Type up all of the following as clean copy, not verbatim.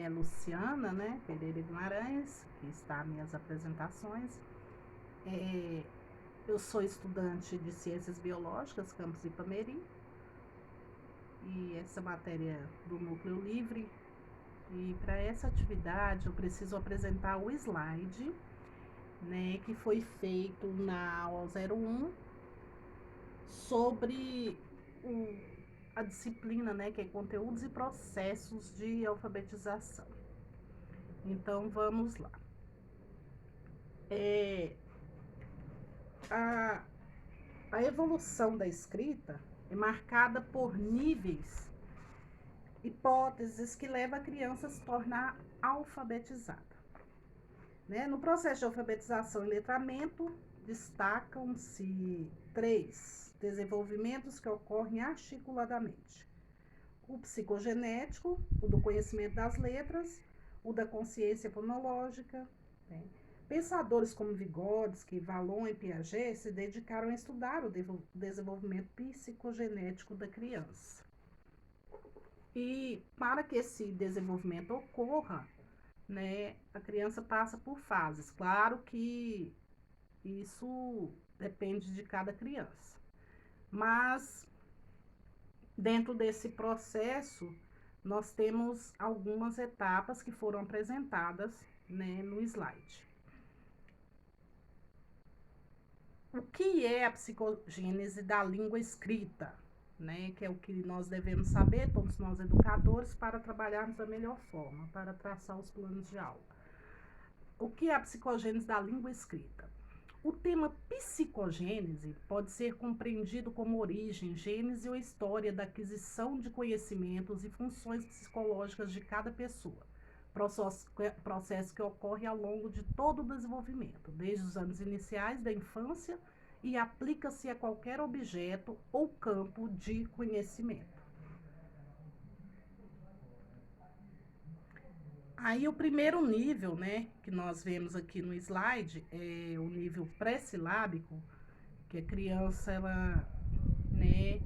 é Luciana, né, Pereira Guimarães, que está minhas apresentações. Eu sou estudante de Ciências Biológicas, campus Ipameri, e essa matéria do Núcleo Livre. E para essa atividade eu preciso apresentar o slide, né, que foi feito na aula 01 sobre a disciplina, né, que é conteúdos e processos de alfabetização. Então vamos lá. A evolução da escrita é marcada por níveis, hipóteses que levam a criança a se tornar alfabetizada. Né? No processo de alfabetização e letramento, destacam-se 3 desenvolvimentos que ocorrem articuladamente: o psicogenético, o do conhecimento das letras, o da consciência fonológica. Né? Pensadores como Vygotsky, Vallon e Piaget se dedicaram a estudar o desenvolvimento psicogenético da criança. E para que esse desenvolvimento ocorra, né, a criança passa por fases. Claro que isso depende de cada criança. Mas dentro desse processo, nós temos algumas etapas que foram apresentadas, né, no slide. O que é a psicogênese da língua escrita? Né, que é o que nós devemos saber, todos nós educadores, para trabalharmos da melhor forma, para traçar os planos de aula. O que é a psicogênese da língua escrita? O tema psicogênese pode ser compreendido como origem, gênese ou história da aquisição de conhecimentos e funções psicológicas de cada pessoa, processo que ocorre ao longo de todo o desenvolvimento, desde os anos iniciais da infância, e aplica-se a qualquer objeto ou campo de conhecimento. Aí o primeiro nível, né, que nós vemos aqui no slide é o nível pré-silábico, que a criança ela, né,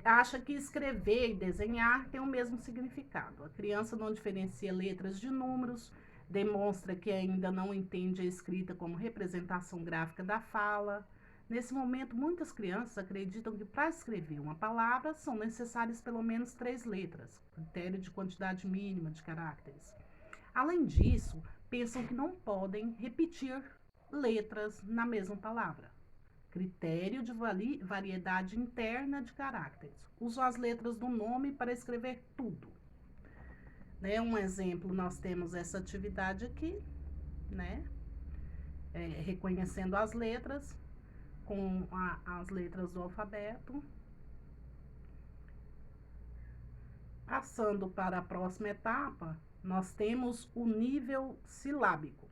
acha que escrever e desenhar tem o mesmo significado. A criança não diferencia letras de números, demonstra que ainda não entende a escrita como representação gráfica da fala. Nesse momento, muitas crianças acreditam que para escrever uma palavra são necessárias pelo menos 3 letras, critério de quantidade mínima de caracteres. Além disso, pensam que não podem repetir letras na mesma palavra. Critério de variedade interna de caracteres. Usam as letras do nome para escrever tudo. Né? Um exemplo, nós temos essa atividade aqui, né? Reconhecendo as letras com as letras do alfabeto. Passando para a próxima etapa, nós temos o nível silábico.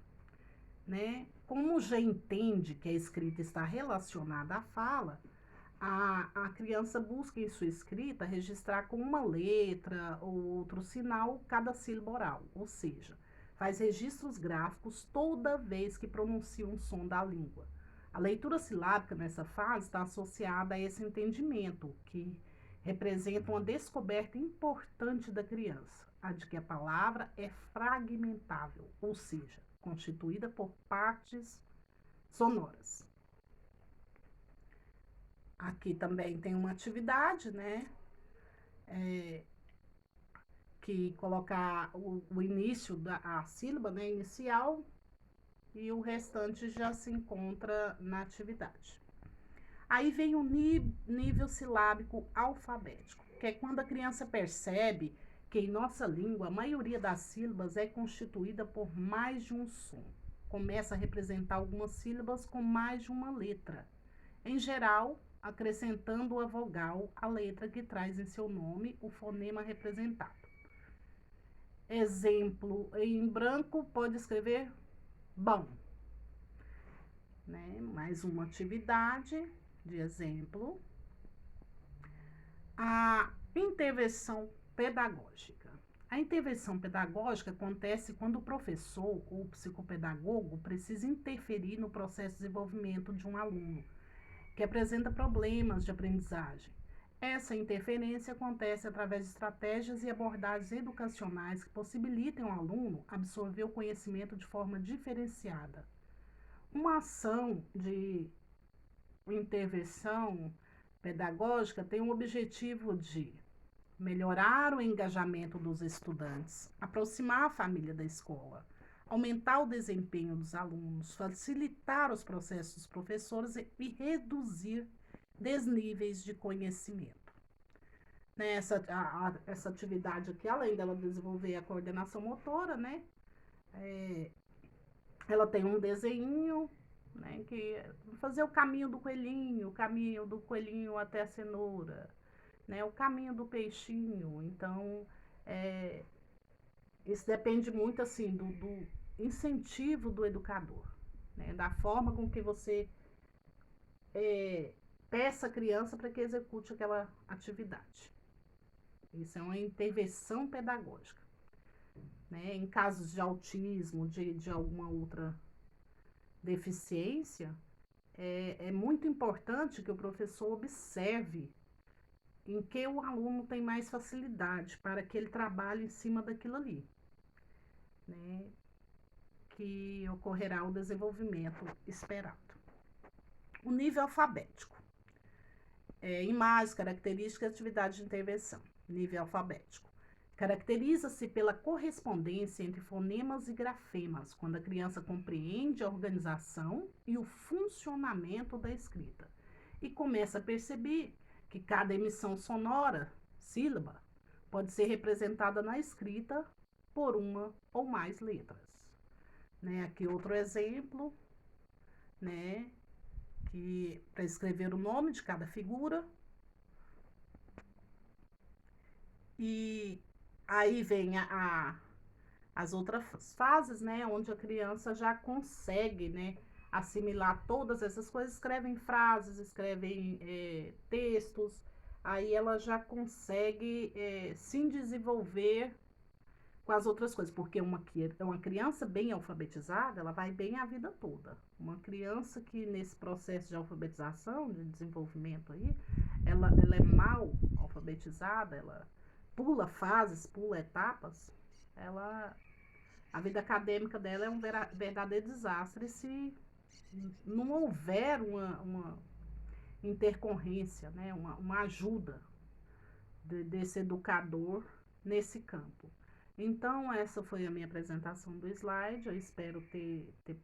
Né? Como já entende que a escrita está relacionada à fala, a criança busca em sua escrita registrar com uma letra ou outro sinal cada sílaba oral, ou seja, faz registros gráficos toda vez que pronuncia um som da língua. A leitura silábica nessa fase está associada a esse entendimento, que representa uma descoberta importante da criança, a de que a palavra é fragmentável, ou seja, constituída por partes sonoras. Aqui também tem uma atividade, né? Que colocar o início da sílaba, né, inicial, e o restante já se encontra na atividade. Aí vem o nível silábico alfabético, que é quando a criança percebe que em nossa língua a maioria das sílabas é constituída por mais de um som. Começa a representar algumas sílabas com mais de uma letra. Em geral, acrescentando a vogal à letra que traz em seu nome o fonema representado. Exemplo, em branco pode escrever bom. Né? Mais uma atividade de exemplo. A intervenção pedagógica. A intervenção pedagógica acontece quando o professor ou o psicopedagogo precisa interferir no processo de desenvolvimento de um aluno que apresenta problemas de aprendizagem. Essa interferência acontece através de estratégias e abordagens educacionais que possibilitem ao aluno absorver o conhecimento de forma diferenciada. Uma ação de intervenção pedagógica tem o objetivo de melhorar o engajamento dos estudantes, aproximar a família da escola, aumentar o desempenho dos alunos, facilitar os processos dos professores e reduzir desníveis de conhecimento. Essa atividade aqui, além dela desenvolver a coordenação motora, né, ela tem um desenho, né, que fazer o caminho do coelhinho até a cenoura, né, o caminho do peixinho. Então, isso depende muito assim do incentivo do educador, né, da forma com que você peça a criança para que execute aquela atividade. Isso é uma intervenção pedagógica. Né? Em casos de autismo, de alguma outra deficiência, é muito importante que o professor observe em que o aluno tem mais facilidade para que ele trabalhe em cima daquilo ali, né? Que ocorrerá o desenvolvimento esperado. O nível alfabético. Imagens, características, atividade de intervenção. Nível alfabético. Caracteriza-se pela correspondência entre fonemas e grafemas, quando a criança compreende a organização e o funcionamento da escrita e começa a perceber que cada emissão sonora, sílaba, pode ser representada na escrita por uma ou mais letras. Né? Aqui outro exemplo, né? Que para escrever o nome de cada figura. E aí vem as outras fases, né, onde a criança já consegue, né, assimilar todas essas coisas, escrevem frases, escrevem textos, aí ela já consegue se desenvolver com as outras coisas, porque uma criança bem alfabetizada, ela vai bem a vida toda. Uma criança que nesse processo de alfabetização, de desenvolvimento aí, ela é mal alfabetizada, ela pula fases, pula etapas, a vida acadêmica dela é um verdadeiro desastre se não houver uma intercorrência, né, uma ajuda desse educador nesse campo. Então, essa foi a minha apresentação do slide. Eu espero ter